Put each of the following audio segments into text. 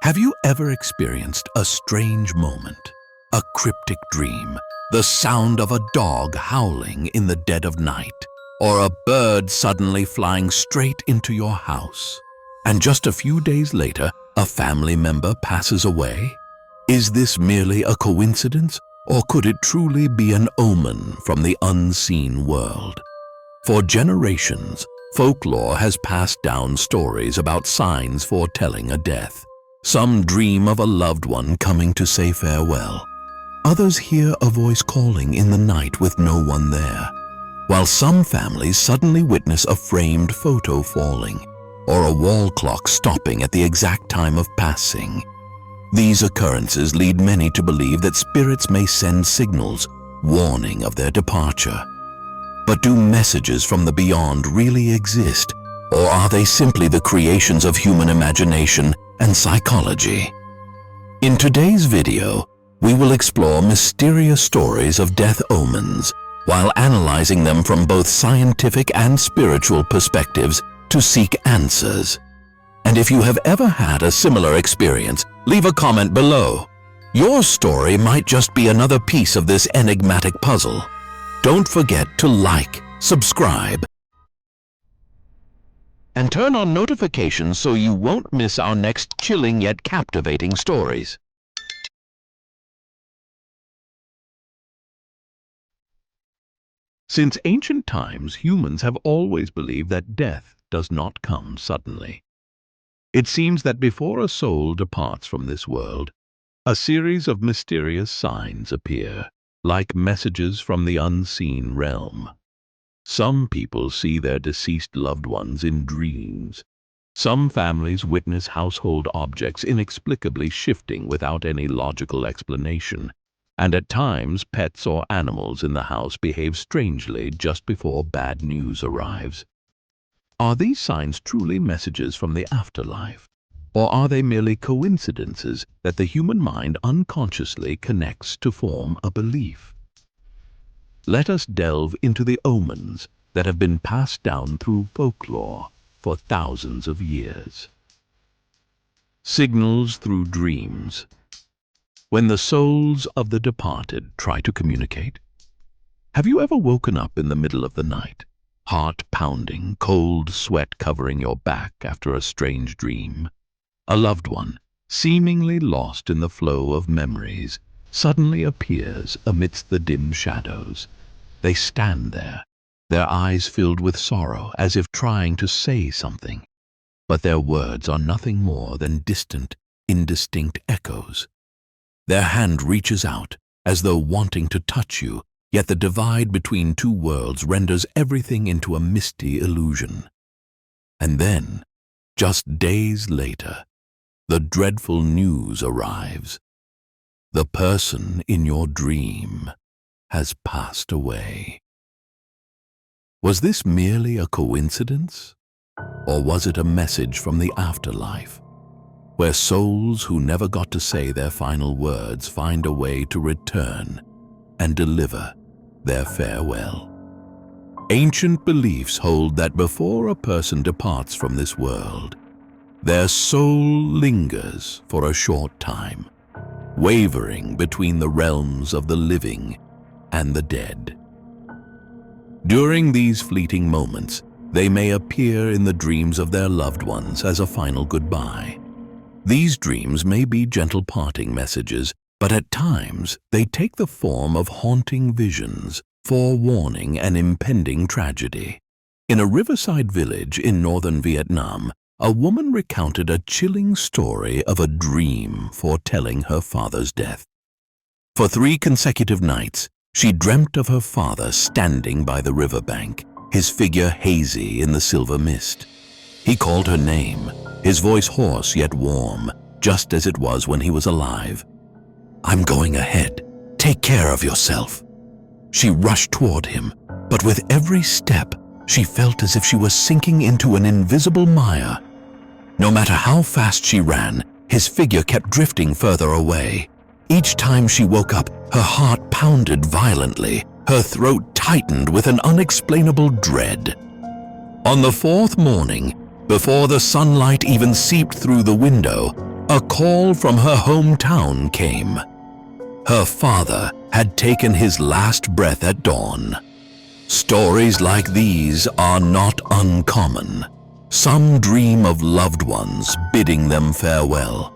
Have you ever experienced a strange moment, a cryptic dream, the sound of a dog howling in the dead of night, or a bird suddenly flying straight into your house, and just a few days later, a family member passes away? Is this merely a coincidence, or could it truly be an omen from the unseen world? For generations, folklore has passed down stories about signs foretelling a death. Some dream of a loved one coming to say farewell. Others hear a voice calling in the night with no one there, while some families suddenly witness a framed photo falling or a wall clock stopping at the exact time of passing. These occurrences lead many to believe that spirits may send signals, warning of their departure. But do messages from the beyond really exist, or are they simply the creations of human imagination and psychology? In today's video, we will explore mysterious stories of death omens while analyzing them from both scientific and spiritual perspectives to seek answers. And if you have ever had a similar experience, leave a comment below. Your story might just be another piece of this enigmatic puzzle. Don't forget to like, subscribe, and turn on notifications so you won't miss our next chilling yet captivating stories. Since ancient times, humans have always believed that death does not come suddenly. It seems that before a soul departs from this world, a series of mysterious signs appear, like messages from the unseen realm. Some people see their deceased loved ones in dreams. Some families witness household objects inexplicably shifting without any logical explanation. And at times, pets or animals in the house behave strangely just before bad news arrives. Are these signs truly messages from the afterlife? Or are they merely coincidences that the human mind unconsciously connects to form a belief? Let us delve into the omens that have been passed down through folklore for thousands of years. Signals through dreams. When the souls of the departed try to communicate. Have you ever woken up in the middle of the night, heart pounding, cold sweat covering your back after a strange dream? A loved one, seemingly lost in the flow of memories, suddenly appears amidst the dim shadows. They stand there, their eyes filled with sorrow, as if trying to say something, but their words are nothing more than distant, indistinct echoes. Their hand reaches out, as though wanting to touch you, yet the divide between two worlds renders everything into a misty illusion. And then, just days later, the dreadful news arrives. The person in your dream has passed away. Was this merely a coincidence? Or was it a message from the afterlife, where souls who never got to say their final words find a way to return and deliver their farewell? Ancient beliefs hold that before a person departs from this world, their soul lingers for a short time, wavering between the realms of the living and the dead. During these fleeting moments, they may appear in the dreams of their loved ones as a final goodbye. These dreams may be gentle parting messages, but at times they take the form of haunting visions, forewarning an impending tragedy. In a riverside village in northern Vietnam, a woman recounted a chilling story of a dream foretelling her father's death. For 3 consecutive nights, she dreamt of her father standing by the riverbank, his figure hazy in the silver mist. He called her name, his voice hoarse yet warm, just as it was when he was alive. "I'm going ahead. Take care of yourself." She rushed toward him, but with every step, she felt as if she was sinking into an invisible mire. No matter how fast she ran, his figure kept drifting further away. Each time she woke up, her heart pounded violently, her throat tightened with an unexplainable dread. On the 4th morning, before the sunlight even seeped through the window, A call from her hometown came. Her father had taken his last breath at dawn. Stories like these are not uncommon. Some dream of loved ones bidding them farewell.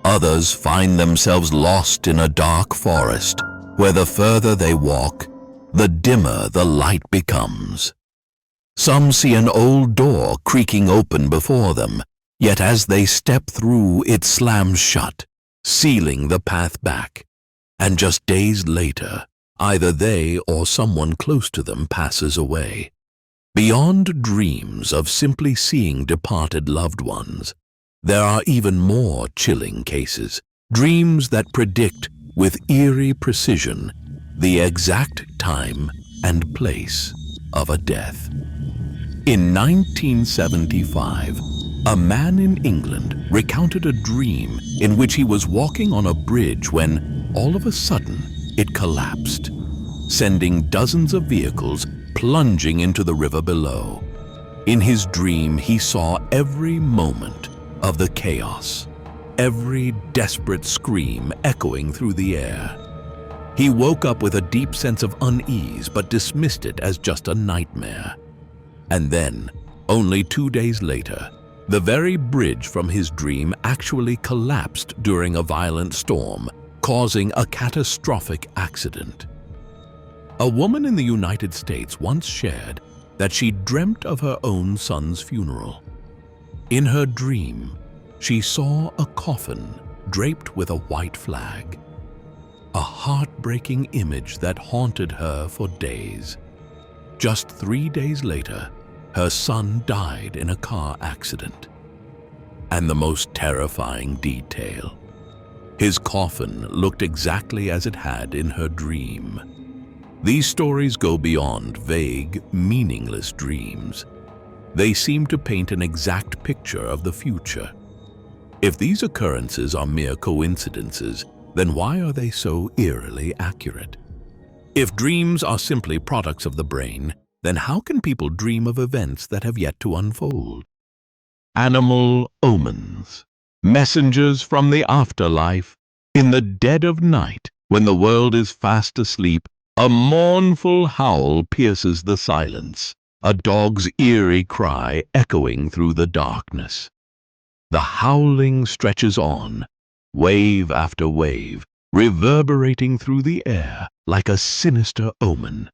Others find themselves lost in a dark forest, where the further they walk, the dimmer the light becomes. Some see an old door creaking open before them, yet as they step through, it slams shut, sealing the path back. And just days later, either they or someone close to them passes away. Beyond dreams of simply seeing departed loved ones, there are even more chilling cases, dreams that predict with eerie precision the exact time and place of a death. In 1975, a man in England recounted a dream in which he was walking on a bridge when, all of a sudden, it collapsed, sending dozens of vehicles plunging into the river below. In his dream, he saw every moment of the chaos, every desperate scream echoing through the air. He woke up with a deep sense of unease but dismissed it as just a nightmare. And then, only 2 days later, the very bridge from his dream actually collapsed during a violent storm, causing a catastrophic accident. A woman in the United States once shared that she dreamt of her own son's funeral. In her dream, she saw a coffin draped with a white flag, a heartbreaking image that haunted her for days. Just 3 days later, her son died in a car accident. And the most terrifying detail, his coffin looked exactly as it had in her dream. These stories go beyond vague, meaningless dreams. They seem to paint an exact picture of the future. If these occurrences are mere coincidences, then why are they so eerily accurate? If dreams are simply products of the brain, then how can people dream of events that have yet to unfold? Animal omens, messengers from the afterlife. In the dead of night, when the world is fast asleep, a mournful howl pierces the silence, a dog's eerie cry echoing through the darkness. The howling stretches on, wave after wave, reverberating through the air like a sinister omen.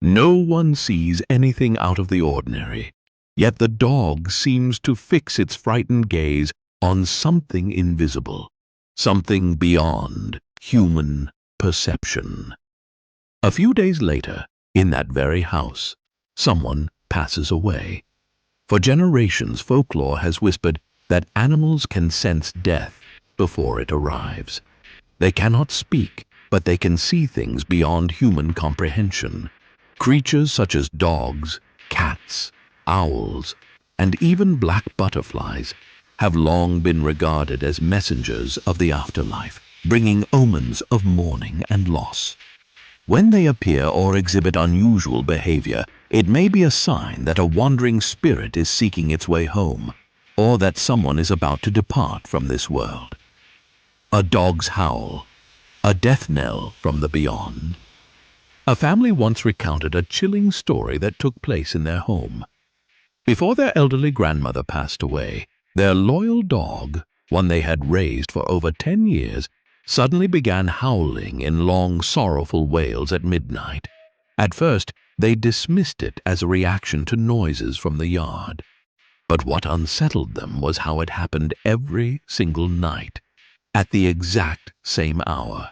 No one sees anything out of the ordinary, yet the dog seems to fix its frightened gaze on something invisible, something beyond human perception. A few days later, in that very house, someone passes away. For generations, folklore has whispered that animals can sense death before it arrives. They cannot speak, but they can see things beyond human comprehension. Creatures such as dogs, cats, owls, and even black butterflies have long been regarded as messengers of the afterlife, bringing omens of mourning and loss. When they appear or exhibit unusual behavior, it may be a sign that a wandering spirit is seeking its way home, or that someone is about to depart from this world. A dog's howl, a death knell from the beyond. A family once recounted a chilling story that took place in their home. Before their elderly grandmother passed away, their loyal dog, one they had raised for over 10 years, suddenly began howling in long, sorrowful wails at midnight. At first, they dismissed it as a reaction to noises from the yard. But what unsettled them was how it happened every single night, at the exact same hour.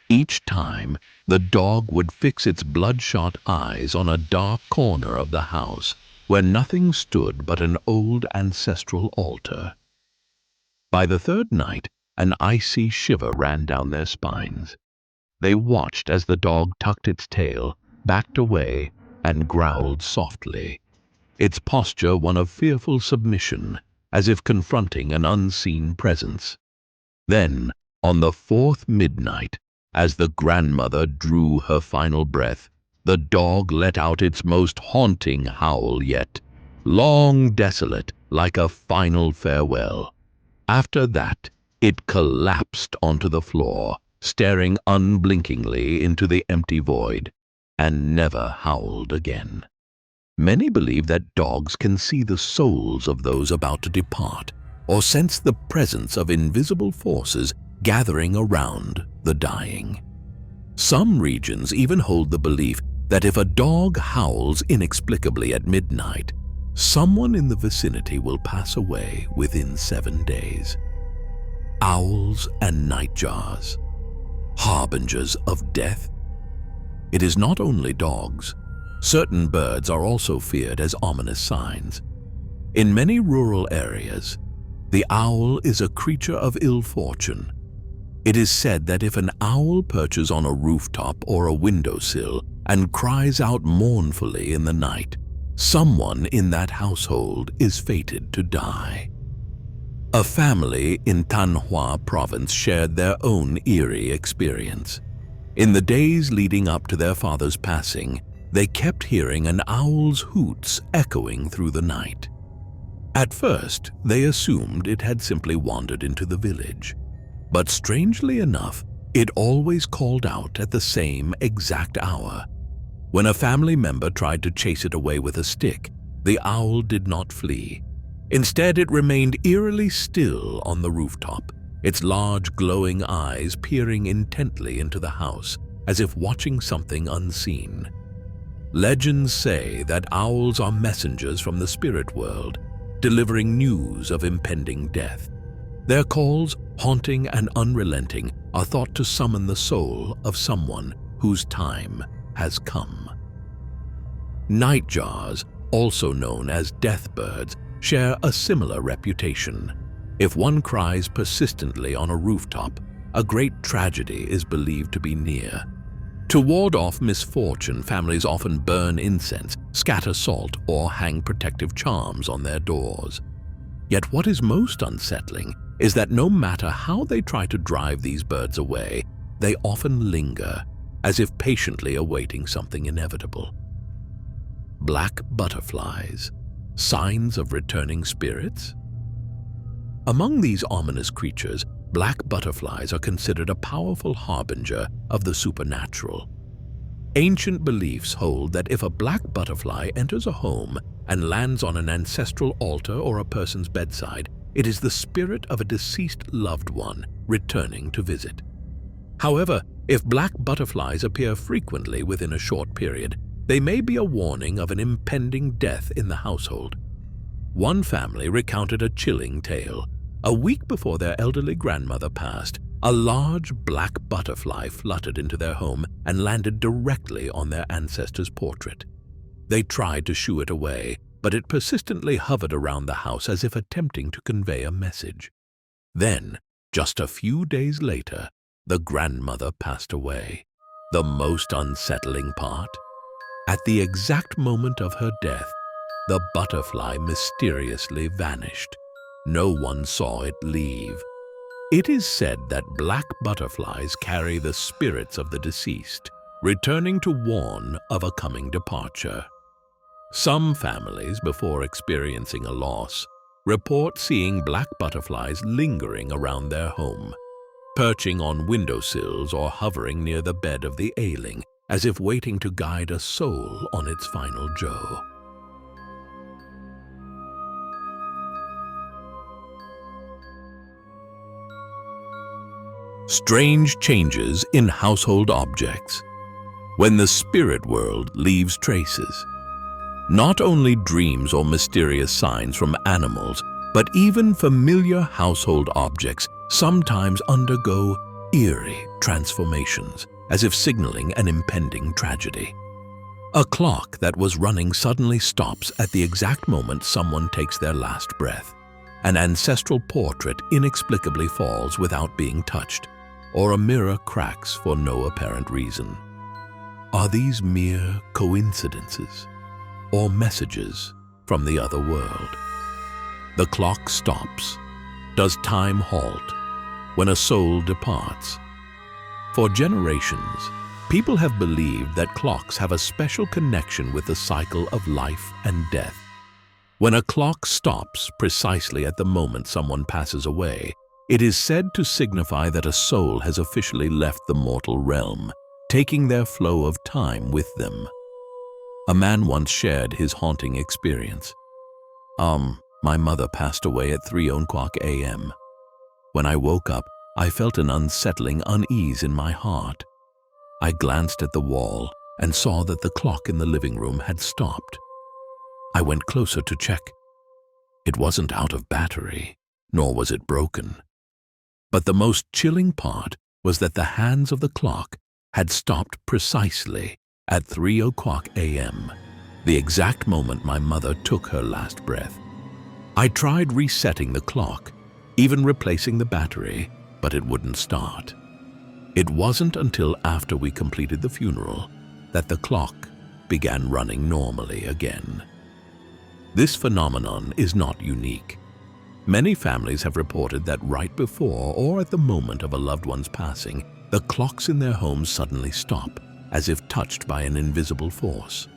Each time, the dog would fix its bloodshot eyes on a dark corner of the house, where nothing stood but an old ancestral altar. By the third night, an icy shiver ran down their spines. They watched as the dog tucked its tail, backed away, and growled softly, its posture one of fearful submission, as if confronting an unseen presence. Then, on the fourth midnight, as the grandmother drew her final breath, the dog let out its most haunting howl yet, long desolate like a final farewell. After that, it collapsed onto the floor, staring unblinkingly into the empty void, and never howled again. Many believe that dogs can see the souls of those about to depart, or sense the presence of invisible forces gathering around the dying. Some regions even hold the belief that if a dog howls inexplicably at midnight, someone in the vicinity will pass away within 7 days. Owls and nightjars, harbingers of death. It is not only dogs. Certain birds are also feared as ominous signs. In many rural areas, the owl is a creature of ill fortune. It is said that if an owl perches on a rooftop or a windowsill and cries out mournfully in the night, someone in that household is fated to die. A family in Tanhua province shared their own eerie experience. In the days leading up to their father's passing, they kept hearing an owl's hoots echoing through the night. At first, they assumed it had simply wandered into the village. But strangely enough, it always called out at the same exact hour. When a family member tried to chase it away with a stick, the owl did not flee. Instead, it remained eerily still on the rooftop, its large glowing eyes peering intently into the house, as if watching something unseen. Legends say that owls are messengers from the spirit world, delivering news of impending death. Their calls, haunting and unrelenting, are thought to summon the soul of someone whose time has come. Nightjars, also known as death birds, share a similar reputation. If one cries persistently on a rooftop, a great tragedy is believed to be near. To ward off misfortune, families often burn incense, scatter salt, or hang protective charms on their doors. Yet what is most unsettling is that no matter how they try to drive these birds away, they often linger, as if patiently awaiting something inevitable. Black butterflies, signs of returning spirits? Among these ominous creatures, black butterflies are considered a powerful harbinger of the supernatural. Ancient beliefs hold that if a black butterfly enters a home and lands on an ancestral altar or a person's bedside, it is the spirit of a deceased loved one returning to visit. However, if black butterflies appear frequently within a short period, they may be a warning of an impending death in the household. One family recounted a chilling tale. A week before their elderly grandmother passed, a large black butterfly fluttered into their home and landed directly on their ancestor's portrait. They tried to shoo it away, but it persistently hovered around the house as if attempting to convey a message. Then, just a few days later, the grandmother passed away. The most unsettling part? At the exact moment of her death, the butterfly mysteriously vanished. No one saw it leave. It is said that black butterflies carry the spirits of the deceased, returning to warn of a coming departure. Some families, before experiencing a loss, report seeing black butterflies lingering around their home, perching on windowsills or hovering near the bed of the ailing, as if waiting to guide a soul on its final journey. Strange changes in household objects. When the spirit world leaves traces. Not only dreams or mysterious signs from animals, but even familiar household objects sometimes undergo eerie transformations, as if signaling an impending tragedy. A clock that was running suddenly stops at the exact moment someone takes their last breath. An ancestral portrait inexplicably falls without being touched, or a mirror cracks for no apparent reason. Are these mere coincidences, or messages from the other world? The clock stops. Does time halt when a soul departs? For generations, people have believed that clocks have a special connection with the cycle of life and death. When a clock stops precisely at the moment someone passes away, it is said to signify that a soul has officially left the mortal realm, taking their flow of time with them. A man once shared his haunting experience. My mother passed away at 3:00 a.m. When I woke up, I felt an unsettling unease in my heart. I glanced at the wall and saw that the clock in the living room had stopped. I went closer to check. It wasn't out of battery, nor was it broken. But the most chilling part was that the hands of the clock had stopped precisely at 3:00 a.m., the exact moment my mother took her last breath. I tried resetting the clock, even replacing the battery, but it wouldn't start. It wasn't until after we completed the funeral that the clock began running normally again. This phenomenon is not unique. Many families have reported that right before or at the moment of a loved one's passing, the clocks in their homes suddenly stop, as if touched by an invisible force.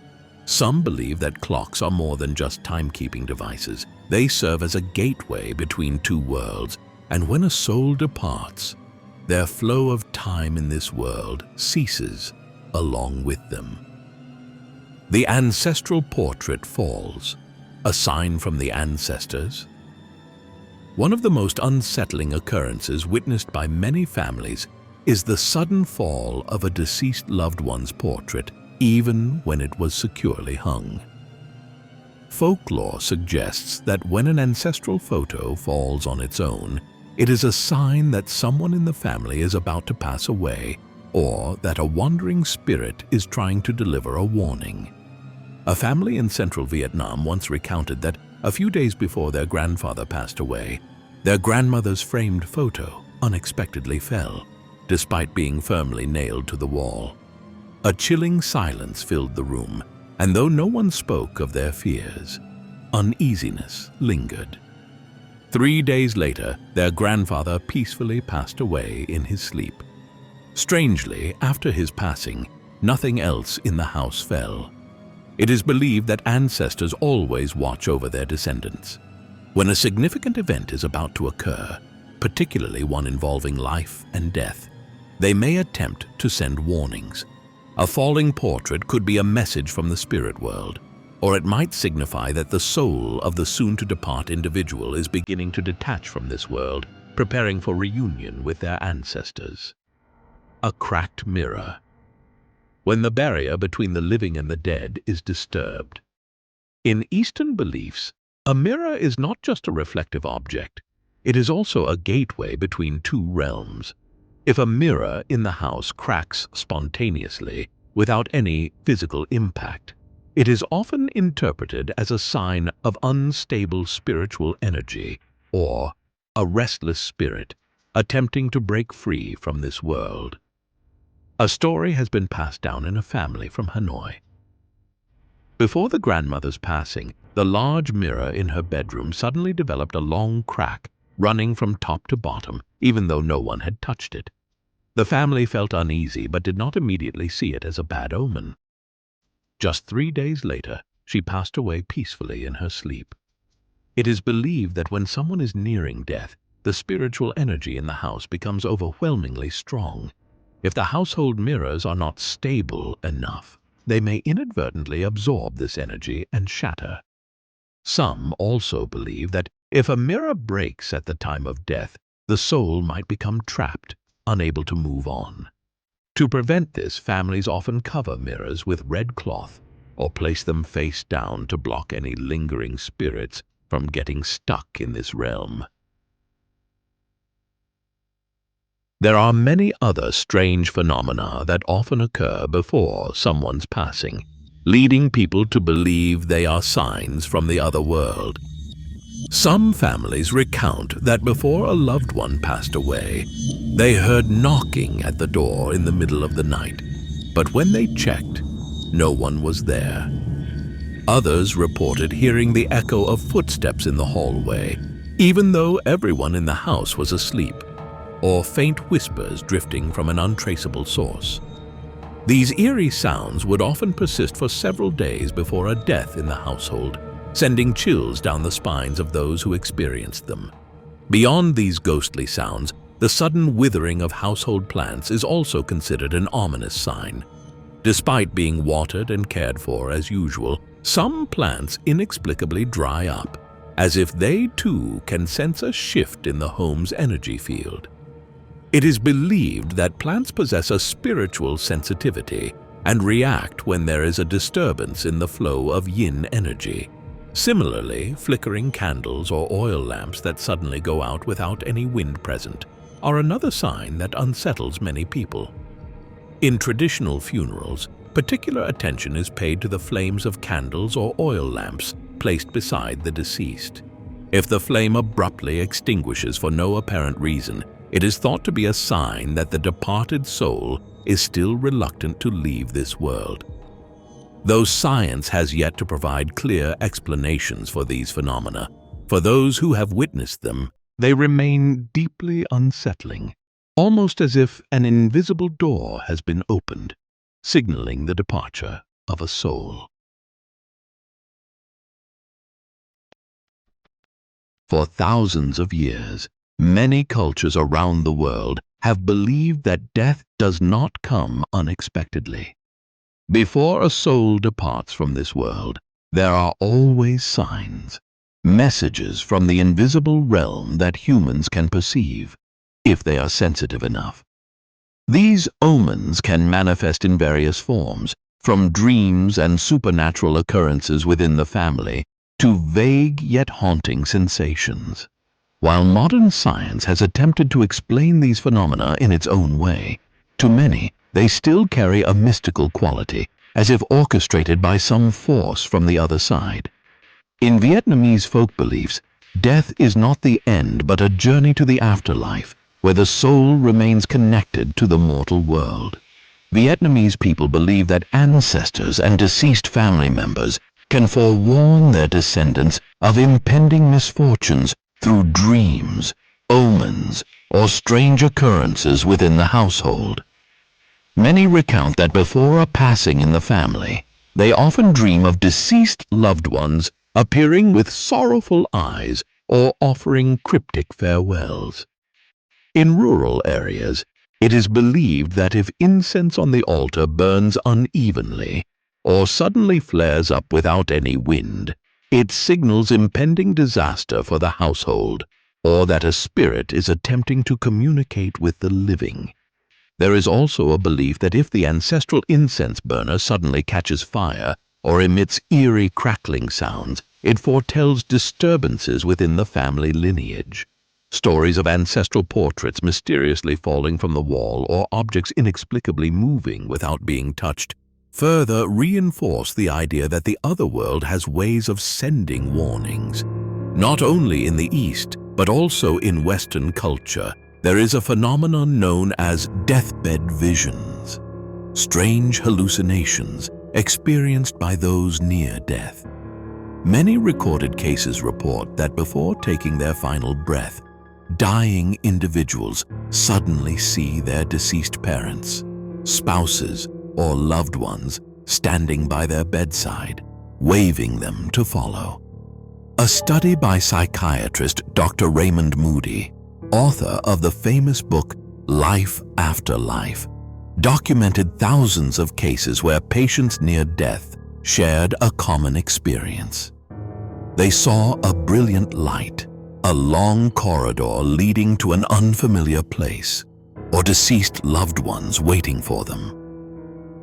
Some believe that clocks are more than just timekeeping devices. They serve as a gateway between two worlds, and when a soul departs, their flow of time in this world ceases along with them. The ancestral portrait falls, a sign from the ancestors. One of the most unsettling occurrences witnessed by many families is the sudden fall of a deceased loved one's portrait, even when it was securely hung. Folklore suggests that when an ancestral photo falls on its own, it is a sign that someone in the family is about to pass away, or that a wandering spirit is trying to deliver a warning. A family in central Vietnam once recounted that a few days before their grandfather passed away, their grandmother's framed photo unexpectedly fell, despite being firmly nailed to the wall. A chilling silence filled the room, and though no one spoke of their fears, uneasiness lingered. 3 days later, their grandfather peacefully passed away in his sleep. Strangely, after his passing, nothing else in the house fell. It is believed that ancestors always watch over their descendants. When a significant event is about to occur, particularly one involving life and death, they may attempt to send warnings. A falling portrait could be a message from the spirit world, or it might signify that the soul of the soon-to-depart individual is beginning to detach from this world, preparing for reunion with their ancestors. A cracked mirror. When the barrier between the living and the dead is disturbed. In Eastern beliefs, a mirror is not just a reflective object, it is also a gateway between two realms. If a mirror in the house cracks spontaneously, without any physical impact, it is often interpreted as a sign of unstable spiritual energy or a restless spirit attempting to break free from this world. A story has been passed down in a family from Hanoi. Before the grandmother's passing, the large mirror in her bedroom suddenly developed a long crack, running from top to bottom, even though no one had touched it. The family felt uneasy but did not immediately see it as a bad omen. Just 3 days later, she passed away peacefully in her sleep. It is believed that when someone is nearing death, the spiritual energy in the house becomes overwhelmingly strong. If the household mirrors are not stable enough, they may inadvertently absorb this energy and shatter. Some also believe that if a mirror breaks at the time of death, the soul might become trapped, unable to move on. To prevent this, families often cover mirrors with red cloth or place them face down to block any lingering spirits from getting stuck in this realm. There are many other strange phenomena that often occur before someone's passing, leading people to believe they are signs from the other world. Some families recount that before a loved one passed away, they heard knocking at the door in the middle of the night, but when they checked, no one was there. Others reported hearing the echo of footsteps in the hallway, even though everyone in the house was asleep, or faint whispers drifting from an untraceable source. These eerie sounds would often persist for several days before a death in the household, sending chills down the spines of those who experienced them. Beyond these ghostly sounds, the sudden withering of household plants is also considered an ominous sign. Despite being watered and cared for as usual, some plants inexplicably dry up, as if they too can sense a shift in the home's energy field. It is believed that plants possess a spiritual sensitivity and react when there is a disturbance in the flow of yin energy. Similarly, flickering candles or oil lamps that suddenly go out without any wind present are another sign that unsettles many people. In traditional funerals, particular attention is paid to the flames of candles or oil lamps placed beside the deceased. If the flame abruptly extinguishes for no apparent reason, it is thought to be a sign that the departed soul is still reluctant to leave this world. Though science has yet to provide clear explanations for these phenomena, for those who have witnessed them, they remain deeply unsettling, almost as if an invisible door has been opened, signaling the departure of a soul. For thousands of years, many cultures around the world have believed that death does not come unexpectedly. Before a soul departs from this world, there are always signs, messages from the invisible realm that humans can perceive, if they are sensitive enough. These omens can manifest in various forms, from dreams and supernatural occurrences within the family to vague yet haunting sensations. While modern science has attempted to explain these phenomena in its own way, to many they still carry a mystical quality, as if orchestrated by some force from the other side. In Vietnamese folk beliefs, death is not the end but a journey to the afterlife, where the soul remains connected to the mortal world. Vietnamese people believe that ancestors and deceased family members can forewarn their descendants of impending misfortunes through dreams, omens, or strange occurrences within the household. Many recount that before a passing in the family, they often dream of deceased loved ones appearing with sorrowful eyes or offering cryptic farewells. In rural areas, it is believed that if incense on the altar burns unevenly or suddenly flares up without any wind, it signals impending disaster for the household, or that a spirit is attempting to communicate with the living. There is also a belief that if the ancestral incense burner suddenly catches fire or emits eerie crackling sounds, it foretells disturbances within the family lineage. Stories of ancestral portraits mysteriously falling from the wall or objects inexplicably moving without being touched further reinforce the idea that the other world has ways of sending warnings. Not only in the East, but also in Western culture, there is a phenomenon known as deathbed visions, strange hallucinations experienced by those near death. Many recorded cases report that before taking their final breath, dying individuals suddenly see their deceased parents, spouses, or loved ones standing by their bedside, waving them to follow. A study by psychiatrist Dr. Raymond Moody, author of the famous book Life After Life, documented thousands of cases where patients near death shared a common experience. They saw a brilliant light, a long corridor leading to an unfamiliar place, or deceased loved ones waiting for them.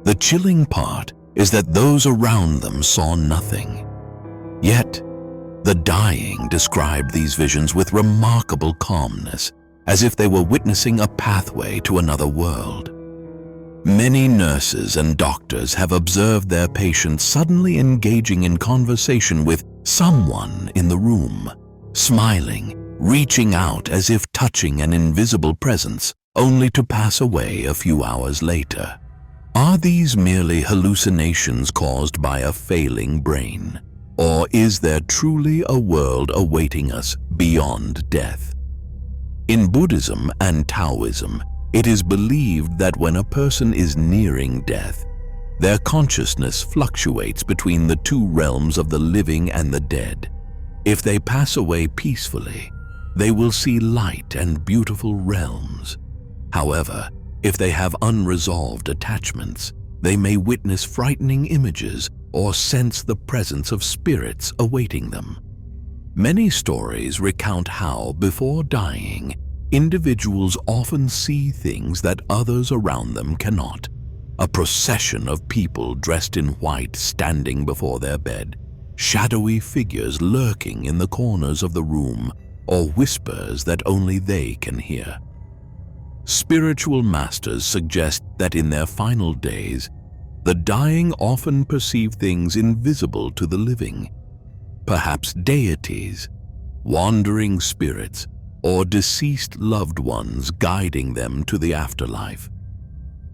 The chilling part is that those around them saw nothing. Yet, the dying described these visions with remarkable calmness, as if they were witnessing a pathway to another world. Many nurses and doctors have observed their patients suddenly engaging in conversation with someone in the room, smiling, reaching out as if touching an invisible presence, only to pass away a few hours later. Are these merely hallucinations caused by a failing brain? Or is there truly a world awaiting us beyond death? In Buddhism and Taoism, it is believed that when a person is nearing death, Their consciousness fluctuates between the two realms of the living and the dead. If they pass away peacefully, they will see light and beautiful realms. However, if they have unresolved attachments, they may witness frightening images or sense the presence of spirits awaiting them. Many stories recount how, before dying, individuals often see things that others around them cannot. A procession of people dressed in white standing before their bed, shadowy figures lurking in the corners of the room, or whispers that only they can hear. Spiritual masters suggest that in their final days, the dying often perceive things invisible to the living, perhaps deities, wandering spirits, or deceased loved ones guiding them to the afterlife.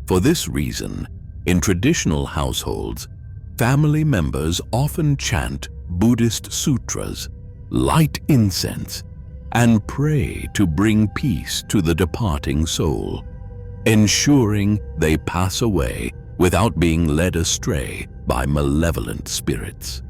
For this reason, in traditional households, family members often chant Buddhist sutras, light incense, and pray to bring peace to the departing soul, ensuring they pass away without being led astray by malevolent spirits.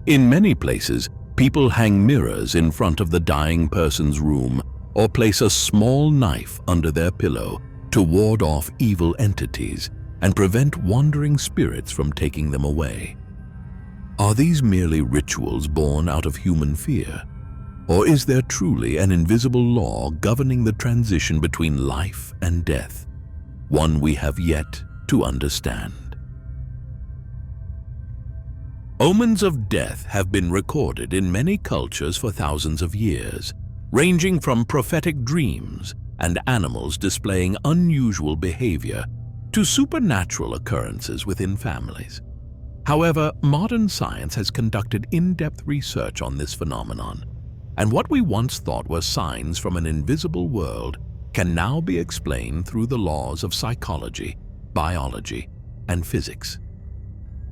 In many places, people hang mirrors in front of the dying person's room or place a small knife under their pillow to ward off evil entities and prevent wandering spirits from taking them away. Are these merely rituals born out of human fear? Or is there truly an invisible law governing the transition between life and death, one we have yet to understand? Omens of death have been recorded in many cultures for thousands of years, ranging from prophetic dreams and animals displaying unusual behavior to supernatural occurrences within families. However, modern science has conducted in-depth research on this phenomenon, and what we once thought were signs from an invisible world can now be explained through the laws of psychology, biology, and physics.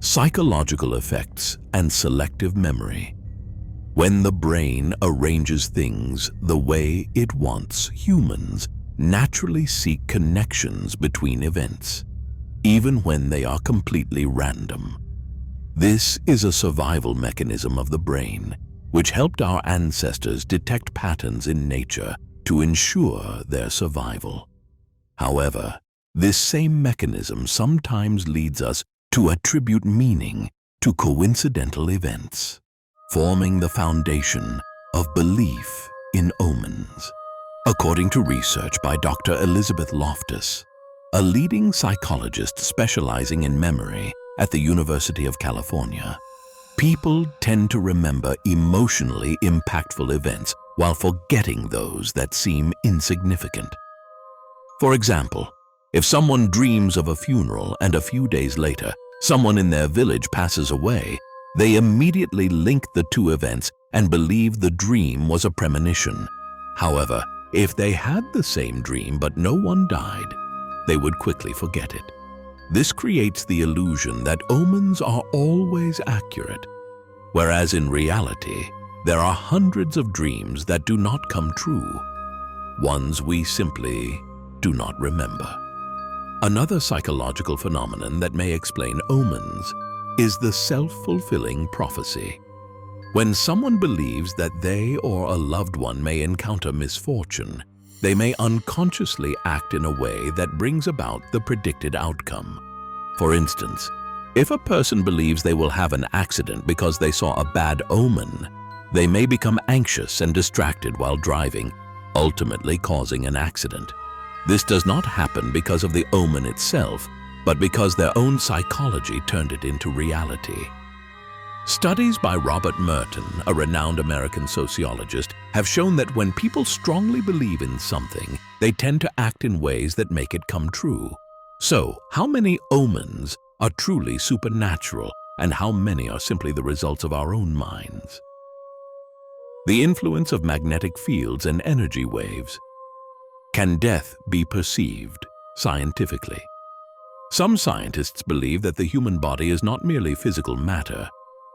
Psychological effects and selective memory. When the brain arranges things the way it wants, humans naturally seek connections between events, even when they are completely random. This is a survival mechanism of the brain, which helped our ancestors detect patterns in nature to ensure their survival. However, this same mechanism sometimes leads us to attribute meaning to coincidental events, forming the foundation of belief in omens. According to research by Dr. Elizabeth Loftus, a leading psychologist specializing in memory at the University of California, people tend to remember emotionally impactful events while forgetting those that seem insignificant. For example, if someone dreams of a funeral and a few days later, someone in their village passes away, they immediately link the two events and believe the dream was a premonition. However, if they had the same dream but no one died, they would quickly forget it. This creates the illusion that omens are always accurate, whereas in reality, there are hundreds of dreams that do not come true, ones we simply do not remember. Another psychological phenomenon that may explain omens is the self-fulfilling prophecy. When someone believes that they or a loved one may encounter misfortune, they may unconsciously act in a way that brings about the predicted outcome. For instance, if a person believes they will have an accident because they saw a bad omen, they may become anxious and distracted while driving, ultimately causing an accident. This does not happen because of the omen itself, but because their own psychology turned it into reality. Studies by Robert Merton, a renowned American sociologist, have shown that when people strongly believe in something, they tend to act in ways that make it come true. So, how many omens are truly supernatural, and how many are simply the results of our own minds? The influence of magnetic fields and energy waves. Can death be perceived scientifically? Some scientists believe that the human body is not merely physical matter,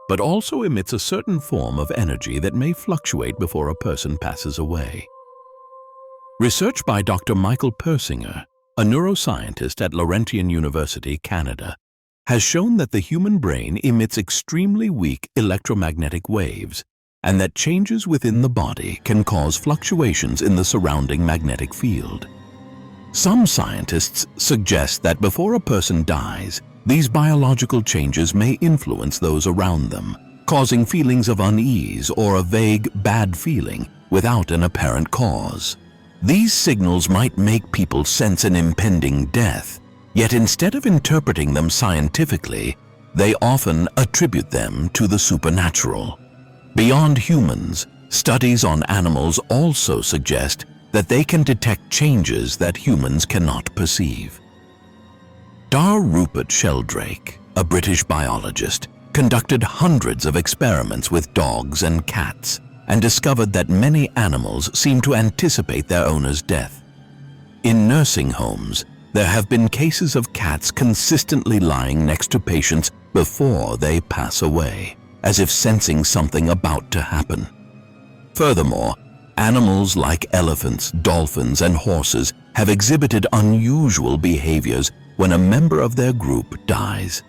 but also emits a certain form of energy that may fluctuate before a person passes away. Research by Dr. Michael Persinger, a neuroscientist at Laurentian University, Canada, has shown that the human brain emits extremely weak electromagnetic waves, and that changes within the body can cause fluctuations in the surrounding magnetic field. Some scientists suggest that before a person dies, these biological changes may influence those around them, causing feelings of unease or a vague bad feeling without an apparent cause. These signals might make people sense an impending death, yet instead of interpreting them scientifically, they often attribute them to the supernatural. Beyond humans, studies on animals also suggest that they can detect changes that humans cannot perceive. Reup Sheldrake, a British biologist, conducted hundreds of experiments with dogs and cats and discovered that many animals seem to anticipate their owner's death. In nursing homes, there have been cases of cats consistently lying next to patients before they pass away, as if sensing something about to happen. Furthermore, animals like elephants, dolphins, and horses have exhibited unusual behaviors when a member of their group dies.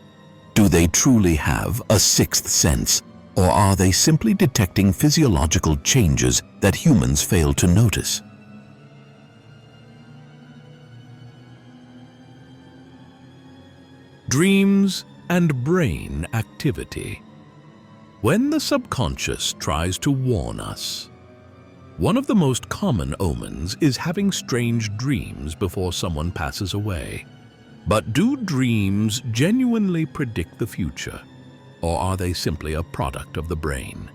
Do they truly have a sixth sense, or are they simply detecting physiological changes that humans fail to notice? Dreams and brain activity. When the subconscious tries to warn us, one of the most common omens is having strange dreams before someone passes away. But do dreams genuinely predict the future, or are they simply a product of the brain?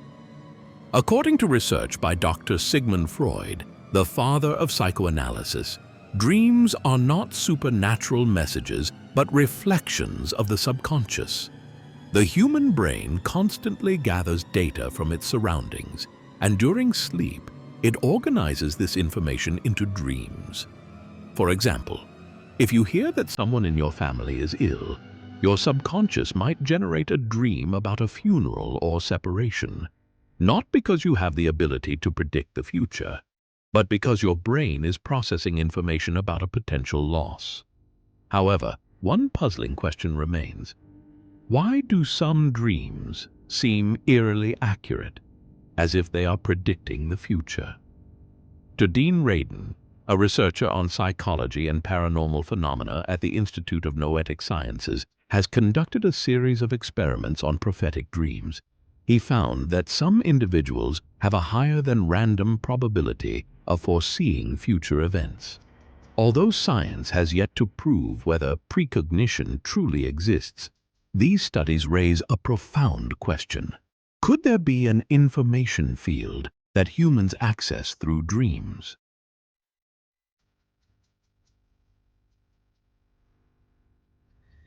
According to research by Dr. Sigmund Freud, the father of psychoanalysis, dreams are not supernatural messages, but reflections of the subconscious. The human brain constantly gathers data from its surroundings, and during sleep, it organizes this information into dreams. For example, if you hear that someone in your family is ill, your subconscious might generate a dream about a funeral or separation, not because you have the ability to predict the future, but because your brain is processing information about a potential loss. However, one puzzling question remains. Why do some dreams seem eerily accurate, as if they are predicting the future? To Dean Radin, a researcher on psychology and paranormal phenomena at the Institute of Noetic Sciences, has conducted a series of experiments on prophetic dreams. He found that some individuals have a higher than random probability of foreseeing future events. Although science has yet to prove whether precognition truly exists, these studies raise a profound question. Could there be an information field that humans access through dreams?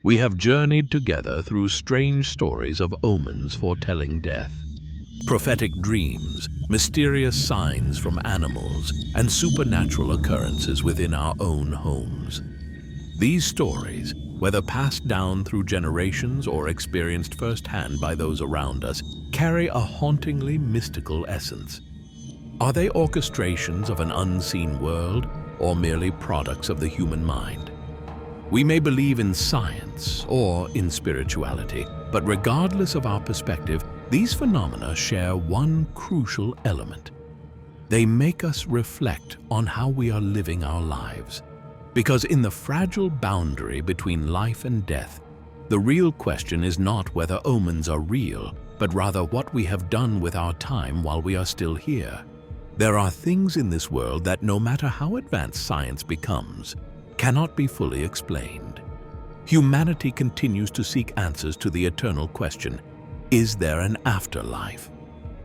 We have journeyed together through strange stories of omens foretelling death, prophetic dreams, mysterious signs from animals, and supernatural occurrences within our own homes. These stories, whether passed down through generations or experienced firsthand by those around us, carry a hauntingly mystical essence. Are they orchestrations of an unseen world, or merely products of the human mind? We may believe in science or in spirituality, but regardless of our perspective, these phenomena share one crucial element. They make us reflect on how we are living our lives. Because in the fragile boundary between life and death, the real question is not whether omens are real, but rather what we have done with our time while we are still here. There are things in this world that, no matter how advanced science becomes, cannot be fully explained. Humanity continues to seek answers to the eternal question, is there an afterlife?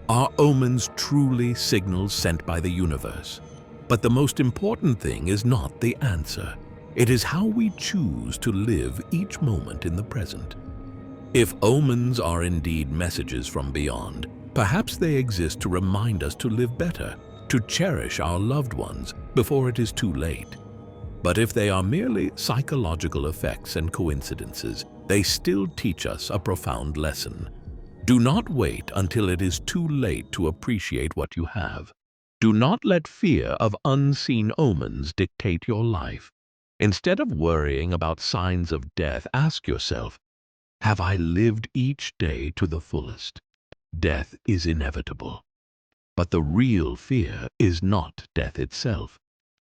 Are omens truly signals sent by the universe? But the most important thing is not the answer. It is how we choose to live each moment in the present. If omens are indeed messages from beyond, perhaps they exist to remind us to live better, to cherish our loved ones before it is too late. But if they are merely psychological effects and coincidences, they still teach us a profound lesson. Do not wait until it is too late to appreciate what you have. Do not let fear of unseen omens dictate your life. Instead of worrying about signs of death, ask yourself, Have I lived each day to the fullest? Death is inevitable. But the real fear is not death itself.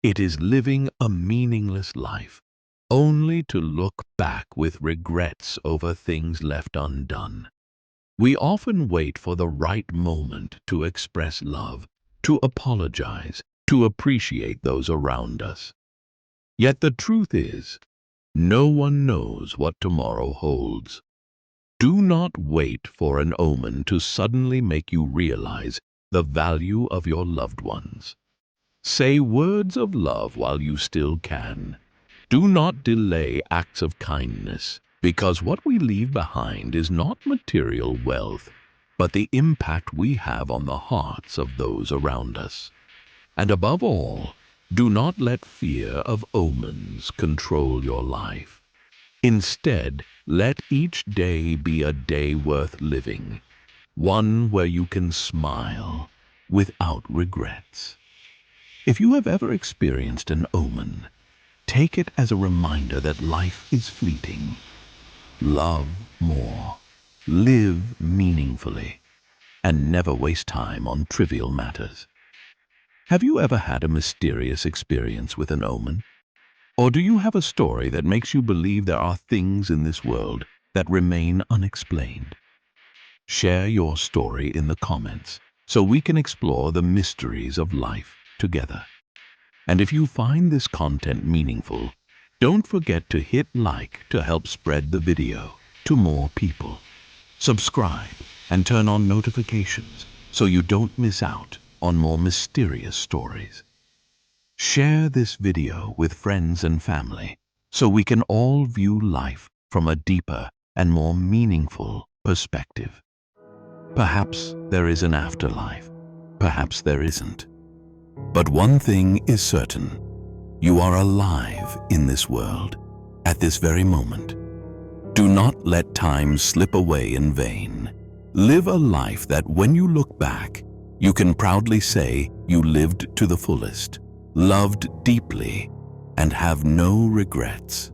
It is living a meaningless life, only to look back with regrets over things left undone. We often wait for the right moment to express love, to apologize, to appreciate those around us. Yet the truth is, no one knows what tomorrow holds. Do not wait for an omen to suddenly make you realize the value of your loved ones. Say words of love while you still can. Do not delay acts of kindness, because what we leave behind is not material wealth, but the impact we have on the hearts of those around us. And above all, do not let fear of omens control your life. Instead, let each day be a day worth living, one where you can smile without regrets. If you have ever experienced an omen, take it as a reminder that life is fleeting. Love more, live meaningfully, and never waste time on trivial matters. Have you ever had a mysterious experience with an omen? Or do you have a story that makes you believe there are things in this world that remain unexplained? Share your story in the comments so we can explore the mysteries of life together. And if you find this content meaningful, don't forget to hit like to help spread the video to more people. Subscribe and turn on notifications so you don't miss out on more mysterious stories. Share this video with friends and family so we can all view life from a deeper and more meaningful perspective. Perhaps there is an afterlife, perhaps there isn't. But one thing is certain: you are alive in this world, at this very moment. Do not let time slip away in vain. Live a life that when you look back, you can proudly say you lived to the fullest, loved deeply, and have no regrets.